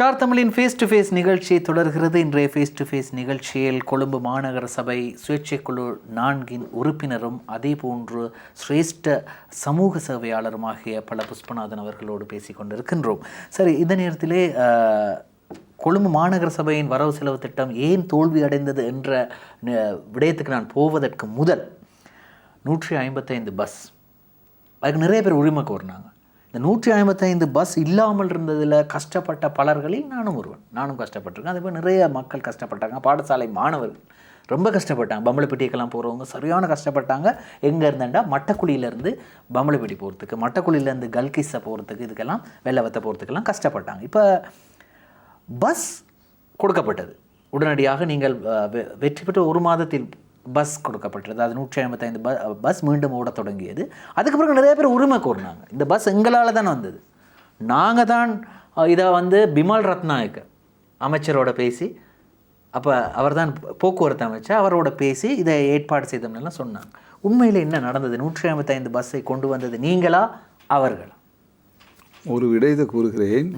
Star தமிழின் face to face நிகழ்ச்சி தொடர்கிறது. இன்றைய ஃபேஸ் டு ஃபேஸ் நிகழ்ச்சியில் கொழும்பு மாநகர சபை சுயேட்சை குழு 4 உறுப்பினரும் அதே போன்று சிரேஷ்ட சமூக சேவையாளருமாகிய பல புஷ்பநாதன் அவர்களோடு பேசி கொண்டிருக்கின்றோம். சரி, இந்த நேரத்திலே கொழும்பு மாநகர சபையின் வரவு செலவு திட்டம் ஏன் தோல்வி அடைந்தது என்ற விடயத்துக்கு நான் போவதற்கு முதல் 155 பஸ், அதுக்கு நிறைய பேர் உரிமை கோரினாங்க. இந்த 155 பஸ் இல்லாமல் இருந்ததில் கஷ்டப்பட்ட பலர்களில் நானும் ஒருவன். நானும் கஷ்டப்பட்டிருக்கேன். அதே போல் நிறைய மக்கள் கஷ்டப்பட்டாங்க. பாடசாலை மாணவர்கள் ரொம்ப கஷ்டப்பட்டாங்க. பம்பளப்பிட்டிக்கெல்லாம் போகிறவங்க சரியான கஷ்டப்பட்டாங்க. எங்கே இருந்தேன்டா மட்டக்குழியிலேருந்து பம்பளப்பிட்டி போகிறதுக்கு, மட்டக்குழியிலேருந்து கல்கிஸை போகிறதுக்கு, இதுக்கெல்லாம் வெள்ளவத்தை போகிறதுக்கெல்லாம் கஷ்டப்பட்டாங்க. இப்போ பஸ் கொடுக்கப்பட்டது. உடனடியாக நீங்கள் வெற்றி பெற்ற ஒரு மாதத்தில் பஸ் கொடுக்கப்பட்டது. அது 155 பஸ் மீண்டும் ஓட தொடங்கியது. அதுக்கு பிறகு நிறைய பேர் உரிமை கோரினாங்க. இந்த பஸ் எங்களால் தான் வந்தது, நாங்கள் தான் இதை பிமல் ரத்நாயக்க அமைச்சரோட பேசி, அப்போ அவர் தான் போக்குவரத்து அமைச்சர், அவரோட பேசி இதை ஏற்பாடு செய்தோம்னெல்லாம் சொன்னாங்க. உண்மையில் என்ன நடந்தது? 155 பஸ்ஸை கொண்டு வந்தது நீங்களா அவர்களா? ஒரு விடயத்தை கூறுகிறேன்,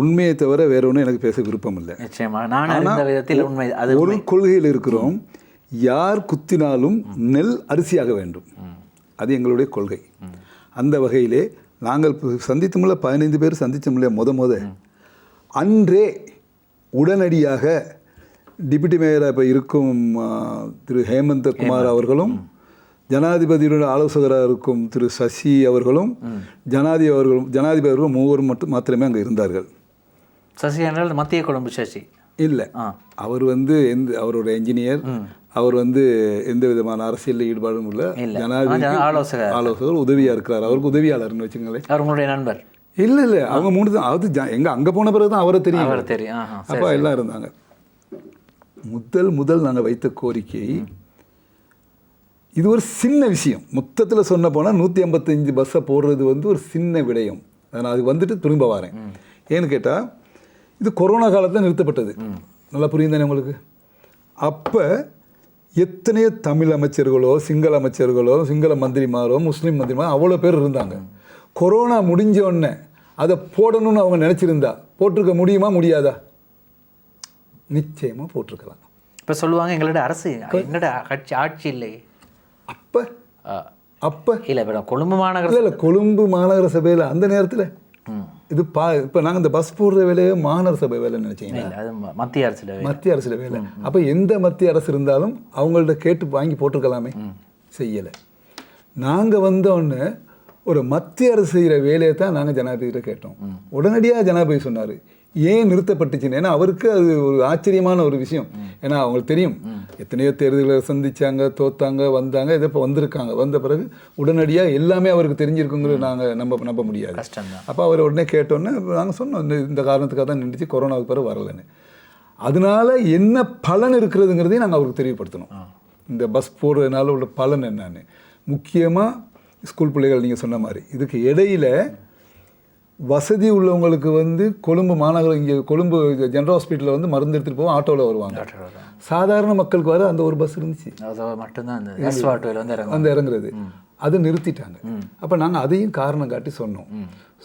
உண்மையை தவிர வேற ஒன்றும் எனக்கு பேச விருப்பம் இல்லை. நிச்சயமாக நான் இந்த விதத்தில் உண்மை. அது ஒரு கொள்கையில் இருக்கிறோம், யார் குத்தினாலும் நெல் அரிசியாக வேண்டும். அது எங்களுடைய கொள்கை. அந்த வகையிலே நாங்கள் சந்தித்தமுள்ள 15 பேர் சந்தித்தமுள்ள முத அன்றே உடனடியாக டிப்யூட்டி மேயராக இப்போ இருக்கும் திரு ஹேமந்த குமார் அவர்களும், ஜனாதிபதியுடைய ஆலோசகராக இருக்கும் திரு சசி அவர்களும், ஜனாதிபதி அவர்களும் மூவரும் மாத்திரமே அங்கே இருந்தார்கள். சசி என்றால் மத்திய கொழும்பு சசி இல்லை, அவர் அவரோட என்ஜினியர், அவர் எந்த விதமான அரசியலில் ஈடுபாடும் இல்லை. ஜனாதிபதி ஆலோசகர் உதவியாக இருக்கிறார். அவருக்கு உதவியாளர்னு வச்சுக்கோங்களேன். அவங்களுடைய நண்பர் இல்லை அவங்க 3 தான். அது அங்கே போன பிறகு தான் அவரை தெரியும். அப்போ எல்லாம் இருந்தாங்க. முதல் நாங்கள் வைத்த கோரிக்கை இது ஒரு சின்ன விஷயம். மொத்தத்தில் சொன்ன போனால் 155 பஸ்ஸை போடுறது ஒரு சின்ன விடயம். நான் அதுக்கு திரும்ப வரேன். ஏன்னு கேட்டால் இது கொரோனா காலத்தில் நிறுத்தப்பட்டது. நல்லா புரியுதானே உங்களுக்கு? அப்போ எத்தனையோ தமிழ் அமைச்சர்களோ சிங்கள அமைச்சர்களோ சிங்கள மந்திரிமாரோ முஸ்லீம் மந்திரிமாரோ அவ்வளோ பேர் இருந்தாங்க. கொரோனா முடிஞ்ச உடனே அதை போடணும்னு அவங்க நினச்சிருந்தா போட்டிருக்க முடியுமா முடியாதா? நிச்சயமாக போட்டிருக்கலாம். இப்போ சொல்லுவாங்க எங்களோட அரசு எங்களோட ஆட்சி இல்லை. அப்போ இல்லை கொழும்பு மாநகர இல்லை கொழும்பு மாநகர சபையில் அந்த நேரத்தில் இது இப்போ நாங்கள் இந்த பஸ் போடுற வேலையை மாநகர சபை வேலைன்னு நினச்சிங்கன்னா மத்திய அரசில் வேலை. அப்போ எந்த மத்திய அரசு இருந்தாலும் அவங்கள்ட்ட கேட்டு வாங்கி போட்டிருக்கலாமே, செய்யலை. நாங்கள் வந்தோடனே ஒரு மத்திய அரசு செய்கிற வேலையை தான் நாங்கள் ஜனாதிபதிகிட்ட கேட்டோம். உடனடியாக ஜனாதிபதி சொன்னார் ஏன் நிறுத்தப்பட்டுச்சுன்னு. ஏன்னா அவருக்கு அது ஒரு ஆச்சரியமான ஒரு விஷயம். ஏன்னா அவங்களுக்கு தெரியும் எத்தனையோ தேர்தல்களை சந்தித்தாங்க, தோத்தாங்க, வந்தாங்க, இதை இப்போ வந்திருக்காங்க. வந்த பிறகு உடனடியாக எல்லாமே அவருக்கு தெரிஞ்சிருக்குங்கிறது நாங்கள் நம்ப முடியாது. அப்போ அவர் உடனே கேட்டோன்னே நாங்கள் சொன்னோம் இந்த காரணத்துக்காக தான் நின்றுச்சு, கொரோனாவுக்கு பிறகு வரலைன்னு. அதனால என்ன பலன் இருக்கிறதுங்கிறதையும் நாங்கள் அவருக்கு தெரியப்படுத்தணும். இந்த பஸ் போடுறதுனால உள்ள பலன் என்னன்னு. முக்கியமாக ஸ்கூல் பிள்ளைகள் நீங்கள் சொன்ன மாதிரி இதுக்கு இடையில் வசதி உள்ளவங்களுக்கு கொழும்பு மாநகரம் இங்கே கொழும்பு ஜெனரல் ஹாஸ்பிட்டலில் மருந்து எடுத்துகிட்டு போவோம், ஆட்டோவில் வருவாங்க. சாதாரண மக்களுக்கு வர அந்த ஒரு பஸ் இருந்துச்சு மட்டும்தான் இறங்குறது. அதை நிறுத்திட்டாங்க. அப்போ நாங்கள் அதையும் காரணம் காட்டி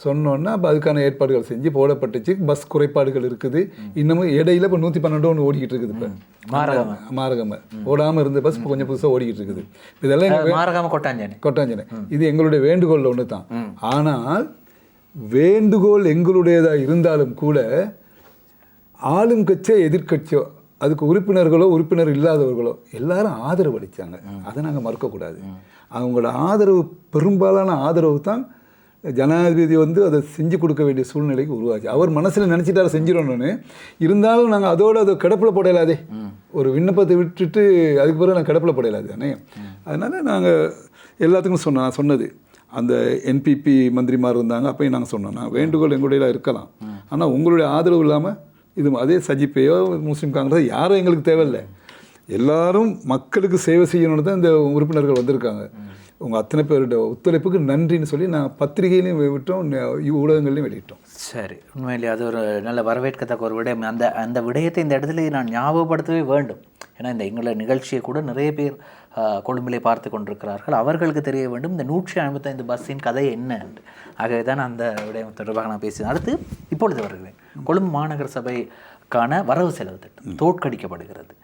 சொன்னோன்னா அப்போ அதுக்கான ஏற்பாடுகள் செஞ்சு போடப்பட்டுச்சு. பஸ் குறைபாடுகள் இருக்குது. இன்னமும் இடையில இப்போ 112 ஒன்று ஓடிக்கிட்டு இருக்குது. இப்போ மாரகம ஓடாமல் இருந்த பஸ் இப்போ கொஞ்சம் புதுசாக ஓடிக்கிட்டு இருக்குது. இதெல்லாம் கொட்டாஞ்சனை இது எங்களுடைய வேண்டுகோளில் ஒன்று தான். ஆனால் வேண்டுகோள் எங்களுடையதாக இருந்தாலும் கூட ஆளும் கட்சியோ எதிர்கட்சியோ அதுக்கு உறுப்பினர் இல்லாதவர்களோ எல்லாரும் ஆதரவு அளித்தாங்க. அதை நாங்கள் மறுக்கக்கூடாது. அவங்களோட ஆதரவு, பெரும்பாலான ஆதரவு தான் ஜனாதிபதி அதை செஞ்சு கொடுக்க வேண்டிய சூழ்நிலைக்கு உருவாச்சு. அவர் மனசில் நினச்சிட்டாரு செஞ்சிடணும்னு. இருந்தாலும் நாங்கள் அதை கிடப்பில் போடலாதே. ஒரு விண்ணப்பத்தை விட்டுட்டு அதுக்கு பிறகு நான் கிடப்பில் போடலாது தானே. அதனால் நாங்கள் எல்லாத்துக்கும் நான் சொன்னது அந்த என்பிபி மந்திரிமார் இருந்தாங்க. அப்போயும் நாங்கள் சொன்னோம் வேண்டுகோள் எங்களுடைய இருக்கலாம், ஆனால் உங்களுடைய ஆதரவு இல்லாமல் இது அதே சஜிப்பையோ முஸ்லீம் காங்கிரஸ் யாரும் எங்களுக்கு தேவையில்லை. எல்லாரும் மக்களுக்கு சேவை செய்யணும்னு தான் இந்த உறுப்பினர்கள் வந்திருக்காங்க. உங்கள் அத்தனை பேருடைய ஒத்துழைப்புக்கு நன்றின்னு சொல்லி நான் பத்திரிகையிலையும் விட்டோம், ஊடகங்கள்லையும் வெளியிட்டோம். சரி, உண்மையிலேயே அது ஒரு நல்ல வரவேற்கத்தக்க ஒரு விடயம். அந்த விடயத்தை இந்த இடத்துல நான் ஞாபகப்படுத்தவே வேண்டும். ஏன்னா இந்த எங்களோட நிகழ்ச்சியை கூட நிறைய பேர் கொழும்பிலே பார்த்து கொண்டிருக்கிறார்கள். அவர்களுக்கு தெரிய வேண்டும் இந்த 155 பஸ்ஸின் கதை என்ன. ஆகவே தான் அந்த விடயம் தொடர்பாக நான் பேசினேன். அடுத்து இப்பொழுது வருகிறேன். கொழும்பு மாநகர சபைக்கான வரவு செலவு திட்டம் தோற்கடிக்கப்படுகிறது.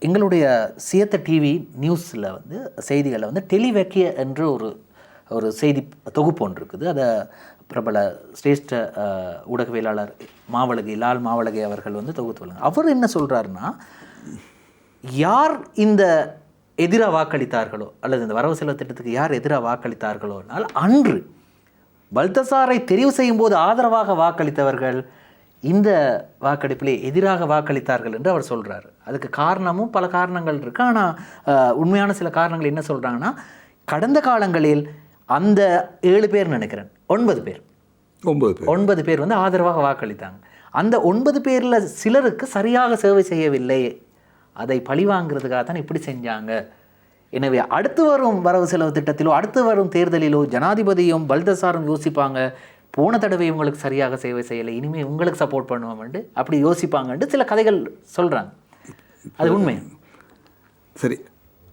எங்களுடைய சியத்த டிவி நியூஸில் வந்து செய்திகளில் வந்து டெலிவெக்கிய என்ற ஒரு செய்தி தொகுப்பு ஒன்று இருக்குது. அதை பிரபல சிரேஷ்ட ஊடகவியலாளர் லால் மாவளகை அவர்கள் வந்து தொகுத்து. அவர் என்ன சொல்கிறாருன்னா, யார் இந்த எதிராக வாக்களித்தார்களோ அல்லது இந்த வரவு செலவு திட்டத்துக்கு யார் எதிராக வாக்களித்தார்களோனால் அன்று பல்தசாரை தெரிவு செய்யும் போது ஆதரவாக வாக்களித்தவர்கள் இந்த வாக்கெடுப்பிலே எதிராக வாக்களித்தார்கள் என்று அவர் சொல்கிறார். அதுக்கு காரணமும் பல காரணங்கள் இருக்குது. ஆனால் உண்மையான சில காரணங்கள் என்ன சொல்கிறாங்கன்னா, கடந்த காலங்களில் அந்த 7 பேர் நினைக்கிறேன் 9 பேர் வந்து ஆதரவாக வாக்களித்தாங்க. அந்த 9 பேரில் சிலருக்கு சரியாக சேவை செய்யவில்லை, அதை பழிவாங்கிறதுக்காக தான் இப்படி செஞ்சாங்க. எனவே அடுத்து வரும் வரவு செலவு திட்டத்திலோ அடுத்து வரும் தேர்தலிலோ ஜனாதிபதியும் பல்தசாரும் யோசிப்பாங்க, போன தடவை உங்களுக்கு சரியாக சேவை செய்யலை, இனிமேல் உங்களுக்கு சப்போர்ட் பண்ணுவோம்ட்டு அப்படி யோசிப்பாங்கன்ட்டு சில கதைகள் சொல்கிறாங்க. அது உண்மை. சரி,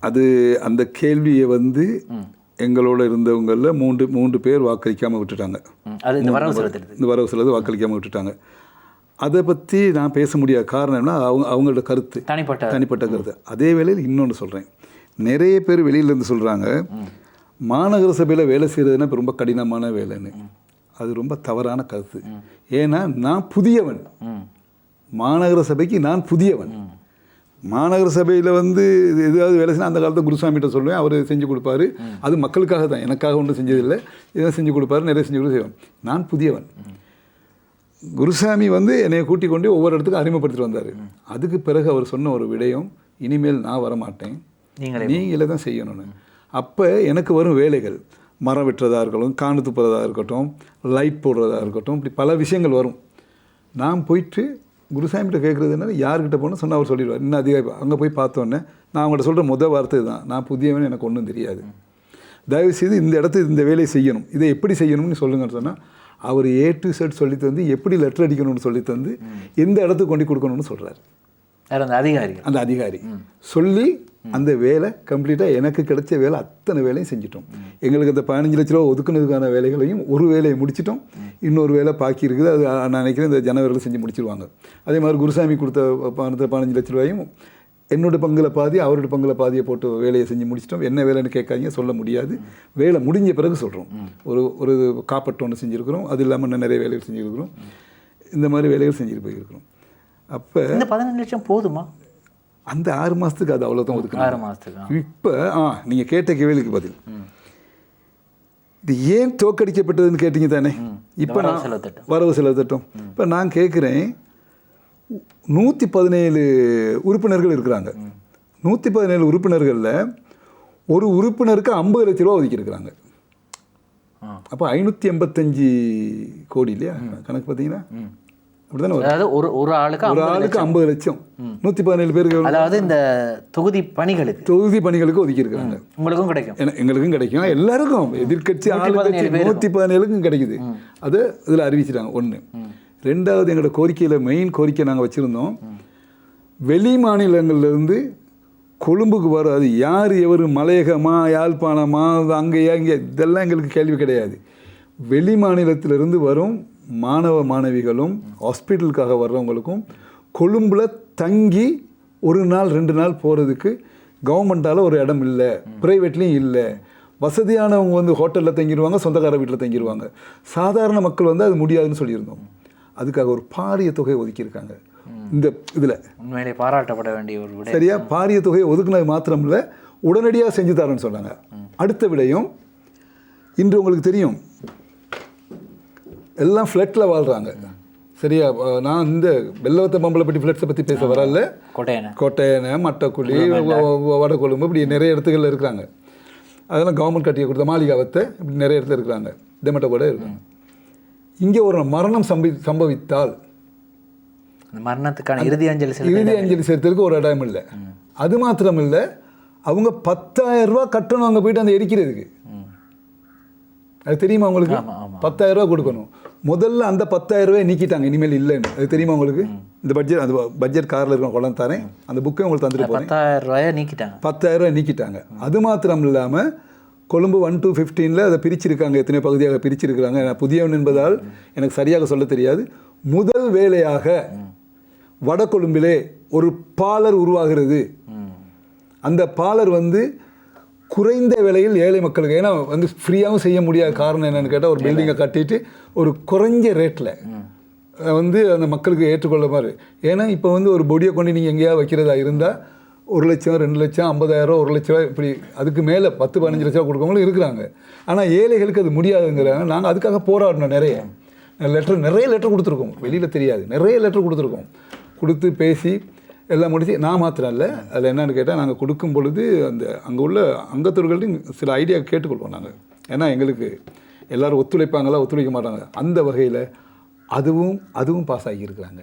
அது அந்த கேள்வியை வந்து எங்களோட இருந்தவங்களில் 3 பேர் வாக்களிக்காமல் விட்டுட்டாங்க. அது இந்த வரவு செலவு வாக்களிக்காமல் விட்டுட்டாங்க. அதை பற்றி நான் பேச முடியாத காரணம்னா அவங்களோட கருத்து, தனிப்பட்ட கருத்து. அதே வேளையில் இன்னொன்று சொல்கிறேன், நிறைய பேர் வெளியிலேருந்து சொல்கிறாங்க மாநகர சபையில் வேலை செய்கிறதுனா இப்போ ரொம்ப கடினமான வேலைன்னு. அது ரொம்ப தவறான கருத்து. ஏன்னா நான் புதியவன், மாநகர சபைக்கு நான் புதியவன். மாநகர சபையில் வந்து எதாவது வேலை செய்யணும், அந்த காலத்தில் குருசாமிகிட்ட சொல்லுவேன், அவர் செஞ்சு கொடுப்பாரு. அது மக்களுக்காக தான், எனக்காக ஒன்றும் செஞ்சதில்லை. இதை செஞ்சு கொடுப்பாரு, நிறைய செஞ்சு கொடுத்து செய்வேன். நான் புதியவன். குருசாமி வந்து என்னை கூட்டிக் கொண்டு ஒவ்வொரு இடத்துக்கும் அறிமுகப்படுத்திட்டு வந்தார். அதுக்கு பிறகு அவர் சொன்ன ஒரு விடயம், இனிமேல் நான் வரமாட்டேன், நீங்களே தான் செய்யணும்னு. அப்போ எனக்கு வரும் வேலைகள் மரம் வெட்டுறதா இருக்கட்டும், காணு துப்புறதா இருக்கட்டும், லைட் போடுறதா இருக்கட்டும், இப்படி பல விஷயங்கள் வரும். நான் போயிட்டு குருசாமிகிட்ட கேட்குறது என்ன, யார்கிட்ட போகணும்னு சொன்னால் அவர் சொல்லிடுவார். இன்னும் அதிகம் அங்கே போய் பார்த்தோன்னே நான் அவங்கள்ட்ட சொல்கிற முதல் வார்த்தை தான், நான் புதியவன், எனக்கு ஒன்றும் தெரியாது, தயவுசெய்து இந்த இடத்துக்கு இந்த வேலையை செய்யணும், இதை எப்படி செய்யணும்னு சொல்லுங்கன்னு சொன்னால் அவர் A to Z சொல்லி தந்து, எப்படி லெட்டர் அடிக்கணும்னு சொல்லி தந்து, எந்த இடத்துக்கு கொண்டு கொடுக்கணும்னு சொல்கிறார். அந்த அதிகாரி சொல்லி அந்த வேலை கம்ப்ளீட்டாக எனக்கு கிடைச்ச வேலை அத்தனை வேலையும் செஞ்சிட்டோம். எங்களுக்கு அந்த 15 லட்ச ரூபா ஒதுக்குனதுக்கான வேலைகளையும் ஒரு வேலையை முடிச்சிட்டோம், இன்னொரு வேலை பாக்கி இருக்குது. அது நான் நினைக்கிறேன் இந்த ஜனவரியில் செஞ்சு முடிச்சிருவாங்க. அதே மாதிரி குருசாமி கொடுத்த 15 லட்ச ரூபாயும் என்னோட பங்கில் பாதி அவரோட பங்கில் பாதியை போட்டு வேலையை செஞ்சு முடிச்சிட்டோம். என்ன வேலைன்னு கேட்காதீங்க, சொல்ல முடியாது. வேலை முடிஞ்ச பிறகு சொல்கிறோம். ஒரு காப்பட்டு ஒன்று செஞ்சுருக்கிறோம், அது இல்லாமல் இன்னும் நிறைய வேலைகள் செஞ்சுருக்கிறோம். இந்த மாதிரி வேலைகள் செஞ்சுட்டு போயிருக்கிறோம். அப்போ இந்த 15 லட்சம் போதுமா? அந்த 6 மாதத்துக்கு அது அவ்வளோதான் ஒதுக்கணும். 6 மாதத்துக்கு. இப்போ நீங்கள் கேட்ட கேள்விக்கு பதில், இது ஏன் தோற்கடிக்கப்பட்டதுன்னு கேட்டீங்க தானே. இப்போ நான் வரவு செலவு திட்டம், இப்போ நான் கேட்குறேன், 117 உறுப்பினர்கள் இருக்கிறாங்க. 117 உறுப்பினர்களில் ஒரு உறுப்பினருக்கு 50 லட்ச ரூபா ஒதுக்கியிருக்கிறாங்க. அப்போ 585 கோடி இல்லையா கணக்கு பார்த்தீங்கன்னா, அப்படிதானே? அதாவது ஒரு ஆளுக்கு 50 லட்சம் 117 பேருக்கு, அதாவது இந்த தொகுதி பணிகளுக்கு ஒதுக்கியிருக்கிறாங்க. உங்களுக்கும் கிடைக்கும், எங்களுக்கும் கிடைக்கும், எல்லாருக்கும், எதிர்கட்சி 117க்கும் கிடைக்குது. அது இதில் அறிவிச்சிட்டாங்க. ஒன்று. ரெண்டாவது, எங்களோட கோரிக்கையில் மெயின் கோரிக்கை நாங்கள் வச்சுருந்தோம், வெளி மாநிலங்கள்லேருந்து கொழும்புக்கு வராது யார் எவர், மலையகமா யாழ்ப்பாணமா அங்கேயா இங்கே, இதெல்லாம் எங்களுக்கு கேள்வி கிடையாது. வெளி மாநிலத்திலிருந்து வரும் மாணவ மாணவிகளும் ஹாஸ்பிட்டலுக்காக வர்றவங்களுக்கும் கொழும்பில் தங்கி 1 நாள் 2 நாள் போகிறதுக்கு கவர்மெண்ட்டால் ஒரு இடம் இல்லை, ப்ரைவேட்லேயும் இல்லை. வசதியானவங்க வந்து ஹோட்டலில் தங்கிடுவாங்க, சொந்தக்கார வீட்டில் தங்கிடுவாங்க. சாதாரண மக்கள் வந்து அது முடியாதுன்னு சொல்லியிருந்தோம். அதுக்காக ஒரு பாரிய தொகையை ஒதுக்கியிருக்காங்க. இந்த இதில் உண்மையிலே பாராட்டப்பட வேண்டிய ஒரு விடயம். சரியா, பாரிய தொகையை ஒதுக்குனது மாத்திரம் இல்லை, உடனடியாக செஞ்சு தரேன்னு சொன்னாங்க. அடுத்த விடயம், இன்று உங்களுக்கு தெரியும் எல்லாம் ஃப்ளட்டில் வாழ்கிறாங்க. சரியா, நான் இந்த வெள்ளவத்த பம்பளப்பட்டி ஃப்ளட்ஸை பற்றி பேச வரல. கோட்டையனை, மட்டக்குழி, வடகொழும்பு, இப்படி நிறைய இடத்துகளில் இருக்கிறாங்க. அதெல்லாம் கவர்மெண்ட் கட்டிய கொடுத்த மாளிகாவத்தை இப்படி நிறைய இடத்துல இருக்கிறாங்க. இதமட்ட கூட இருக்காங்க. இங்கே ஒரு மரணம் சம்பவித்தால் மரணத்துக்கான இறுதி அஞ்சலி செலுத்துறதுக்கு ஒரு இடம் இல்லை. அது மாத்திரம் இல்லை, அவங்க 10,000 ரூபா கட்டணும் அங்கே போயிட்டு அந்த எரிக்கிறதுக்கு. அது தெரியுமா உங்களுக்கு? 10,000 ரூபா கொடுக்கணும். முதல்ல அந்த 10,000 ரூபாய் நீக்கிட்டாங்க, இனிமேல் இல்லைன்னு. அது தெரியுமா உங்களுக்கு? இந்த அந்த பட்ஜெட் காரில் இருக்கிற குழந்தை தரேன், அந்த புக்கை உங்களுக்கு தந்துட்டு போகிறேன். 10,000 ரூபாயை நீக்கிட்டாங்க. 10,000 ரூபாய் நீக்கிட்டாங்க. அது மாத்திரம் இல்லாமல் கொழும்பு 1 to 15 அதை பிரிச்சிருக்காங்க, எத்தனை பகுதியாக பிரிச்சிருக்கிறாங்க. நான் புதியவன் என்பதால் எனக்கு சரியாக சொல்ல தெரியாது. முதல் வேலையாக வடகொழும்பிலே ஒரு பாலர் உருவாகிறது. அந்த பாலர் வந்து குறைந்த விலையில் ஏழை மக்களுக்கு, ஏன்னா வந்து ஃப்ரீயாகவும் செய்ய முடியாத காரணம் என்னென்னு கேட்டால், ஒரு பில்டிங்கை கட்டிட்டு ஒரு குறைஞ்ச ரேட்டில் வந்து அந்த மக்களுக்கு ஏற்றுக்கொள்ள மாதிரி. ஏன்னா இப்போ வந்து ஒரு பொடியை கொண்டு நீங்கள் எங்கேயாவது வைக்கிறதா இருந்தால் 1 லட்சம் 2 லட்சம் 50,000 1 லட்ச ரூபா இப்படி அதுக்கு மேலே 10-15 லட்சம் கொடுக்கவங்களும் இருக்கிறாங்க. ஆனால் ஏழைகளுக்கு அது முடியாதுங்கிறாங்க. நாங்கள் அதுக்காக போராடினோம். நிறைய லெட்டர் கொடுத்துருக்கோம், வெளியில் தெரியாது, நிறைய லெட்டர் கொடுத்துருக்கோம். கொடுத்து பேசி எல்லாம் முடிச்சு, நான் மாத்திரம் இல்லை, அதில் என்னென்னு கேட்டால் நாங்கள் கொடுக்கும் பொழுது அந்த அங்கே உள்ள அங்கத்தவர்கள்ட்டையும் சில ஐடியா கேட்டுக்கொள்வோம் நாங்கள். ஏன்னா எங்களுக்கு எல்லோரும் ஒத்துழைப்பாங்களா ஒத்துழைக்க மாட்டாங்க. அந்த வகையில் அதுவும் பாஸ் ஆகியிருக்கிறாங்க,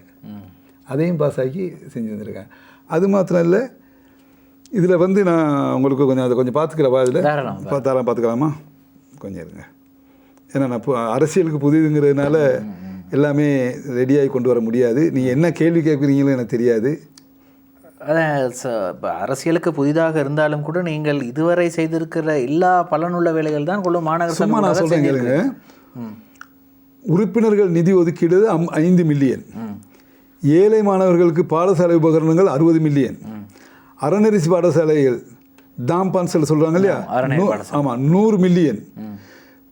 அதையும் பாஸ் ஆகி செஞ்சு வந்திருக்கேன். அது மாத்திரம் இல்லை, இதில் வந்து நான் உங்களுக்கு அதை கொஞ்சம் பார்த்துக்கிறவா, இதில் பார்த்துக்கலாமா? கொஞ்சம் இருங்க. ஏன்னா நான் இப்போ அரசியலுக்கு புதிதுங்கிறதுனால எல்லாமே ரெடியாகி கொண்டு வர முடியாது. நீங்கள் என்ன கேள்வி கேட்குறீங்களோ எனக்கு தெரியாது. அதான் அரசியலுக்கு புதிதாக இருந்தாலும் கூட நீங்கள் இதுவரை செய்திருக்கிற எல்லா பலனுள்ள வேலைகள் தான் கொள்ளும் மாநகர சபை. நான் சொல்கிறேன், உறுப்பினர்கள் நிதி ஒதுக்கீடு 5 மில்லியன், ஏழை மாணவர்களுக்கு பாடசாலை உபகரணங்கள் 60 மில்லியன், அறநெறிசி பாடசாலைகள் தாம்பான்சல் சொல்கிறாங்க இல்லையா, ஆமாம் 100 மில்லியன்,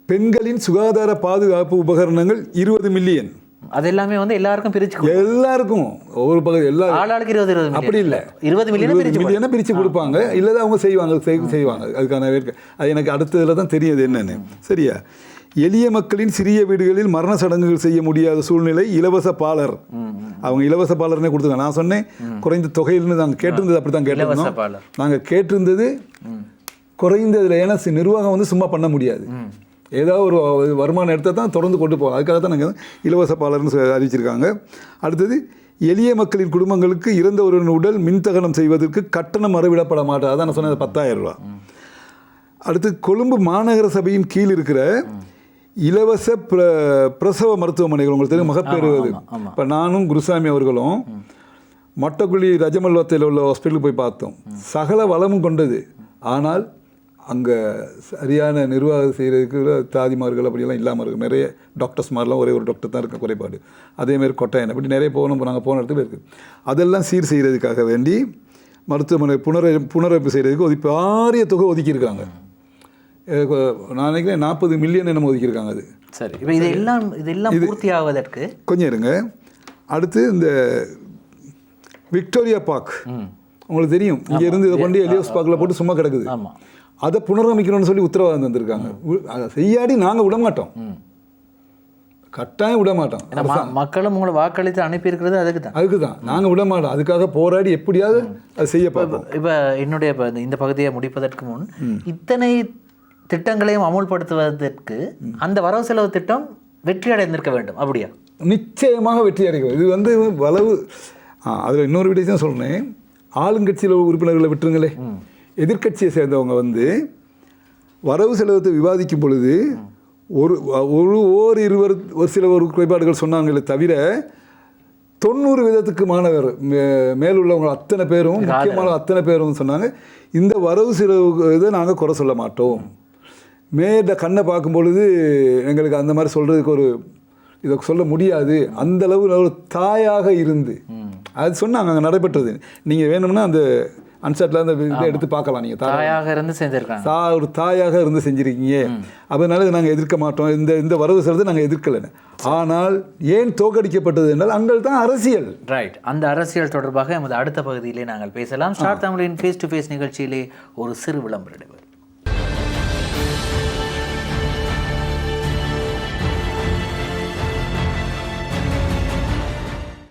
பெண்களின் சுகாதார பாதுகாப்பு உபகரணங்கள் 20 மில்லியன். அது எல்லாமே வந்து எல்லாருக்கும் பிரிச்சு, எல்லாருக்கும் ஒவ்வொரு பகுதி ஆளாளுக்கு 20 அப்படி இல்லை, 20 மில்லியனை பிரித்து கொடுப்பாங்க. இல்லை அவங்க செய்வாங்க அதுக்கான அது எனக்கு அடுத்ததில் தான் தெரியுது என்னன்னு. சரியா? எளிய மக்களின் சிறிய வீடுகளில் மரண சடங்குகள் செய்ய முடியாத சூழ்நிலை, இலவச பாலர். அவங்க இலவச பாலர்னே கொடுத்துருங்க. நான் சொன்னேன் குறைந்த தொகையில்னு நாங்கள் கேட்டிருந்தது, அப்படி தான் கேட்டிருந்தோம். நாங்கள் கேட்டிருந்தது குறைந்ததில். ஏன்னா நிர்வாகம் வந்து சும்மா பண்ண முடியாது, ஏதாவது ஒரு வருமானம் எடுத்தால் தான் தொடர்ந்து கொண்டு போகலாம். அதுக்காக தான் நாங்கள் இலவச பாலர்னு அறிவிச்சிருக்காங்க. அடுத்தது, எளிய மக்களின் குடும்பங்களுக்கு இறந்த ஒருவரின் உடல் மின்தகனம் செய்வதற்கு கட்டணம் மறுவிடப்பட மாட்டாது. அதான் நான் சொன்னது 10,000 ரூபா. அடுத்து, கொழும்பு மாநகர சபையின் கீழ் இருக்கிற இலவச பிரசவ மருத்துவமனைகள் உங்களுக்கு தெரியும், மகப்பேறு. இப்போ நானும் குருசாமி அவர்களும் மொட்டக்குழி ரஜமல்வத்தையில் உள்ள ஹாஸ்பிட்டலுக்கு போய் பார்த்தோம். சகல வளமும் கொண்டது. ஆனால் அங்கே சரியான நிர்வாகம் செய்கிறதுக்கு தாதிமார்கள் அப்படியெல்லாம் இல்லாமல் இருக்குது. நிறைய டாக்டர்ஸ் மாதிரிலாம் ஒரே ஒரு டாக்டர் தான் இருக்க குறைபாடு. அதேமாதிரி கொட்டாயன் அப்படி நிறைய நாங்கள் போன இடத்துல இருக்குது. அதெல்லாம் சீர் செய்கிறதுக்காக வேண்டி மருத்துவமனை புனரமைப்பு செய்கிறதுக்கு பாரிய தொகை ஒதுக்கியிருக்காங்க. நான் நினைக்கிறேன் 40 மில்லியன் என்னமோ ஒதுக்கியிருக்காங்க. அது சரி. இப்போ இதெல்லாம் பூர்த்தி ஆவதற்கு கொஞ்சம் இருங்க. அடுத்து இந்த விக்டோரியா பார்க் உங்களுக்கு தெரியும், இங்கே இருந்து இதை கொண்டு எலியோஸ் பார்க்கில் போட்டு சும்மா கிடக்குது. அதை புனரமைக்கணும்னு சொல்லி உத்தரவாதம் தந்திருக்காங்க. அதை செய்யாடி நாங்கள் விடமாட்டோம், கட்டாயம் விடமாட்டோம். மக்களும் உங்களை வாக்களித்து அனுப்பியிருக்கிறது அதுக்கு தான் நாங்கள் விடமாட்டோம். அதுக்காக போராடி எப்படியாவது அதை செய்ய பார்ப்போம். இப்போ என்னுடைய இந்த பகுதியை முடிப்பதற்கு முன் இத்தனை திட்டங்களையும் அமுல்படுத்துவதற்கு அந்த வரவு செலவு திட்டம் வெற்றி அடைந்திருக்க வேண்டும், அப்படியா? நிச்சயமாக வெற்றி அடைக்கும். இது வந்து வளவு. அதில் இன்னொரு விடயம் சொல்கிறேன், ஆளுங்கட்சியில் உறுப்பினர்களை விட்டுருங்களே, எதிர்கட்சியை சேர்ந்தவங்க வந்து வரவு செலவத்தை விவாதிக்கும் பொழுது ஒரு சில குறைபாடுகள் சொன்னாங்களே தவிர 90% மாணவர் மேலுள்ளவங்க அத்தனை பேரும், முக்கியமான அத்தனை பேரும் சொன்னாங்க, இந்த வரவு செலவு இதை நாங்கள் குறை சொல்ல மாட்டோம். மேட கண்ணை பார்க்கும் பொழுது எங்களுக்கு அந்த மாதிரி சொல்கிறதுக்கு இதை சொல்ல முடியாது. அந்தளவு ஒரு தாயாக இருந்து அது சொன்னாங்க, அங்கே நடைபெற்றது. நீங்கள் வேணும்னா அந்த அன்சாட்டில் அந்த இதை எடுத்து பார்க்கலாம். நீங்கள் தாயாக இருந்து செஞ்சுருக்காங்க, ஒரு தாயாக இருந்து செஞ்சுருக்கீங்க. அதனால நாங்கள் எதிர்க்க மாட்டோம், இந்த வரவு செலவு நாங்கள் எதிர்க்கலைன்னு. ஆனால் ஏன் தோற்கடிக்கப்பட்டது என்றால் அங்கே தான் அரசியல். ரைட். அந்த அரசியல் தொடர்பாக எமது அடுத்த பகுதியிலே நாங்கள் பேசலாம். ஸ்டார் தமிழின் ஃபேஸ் டு ஃபேஸ் நிகழ்ச்சியிலே ஒரு சிறு விளம்பரம்.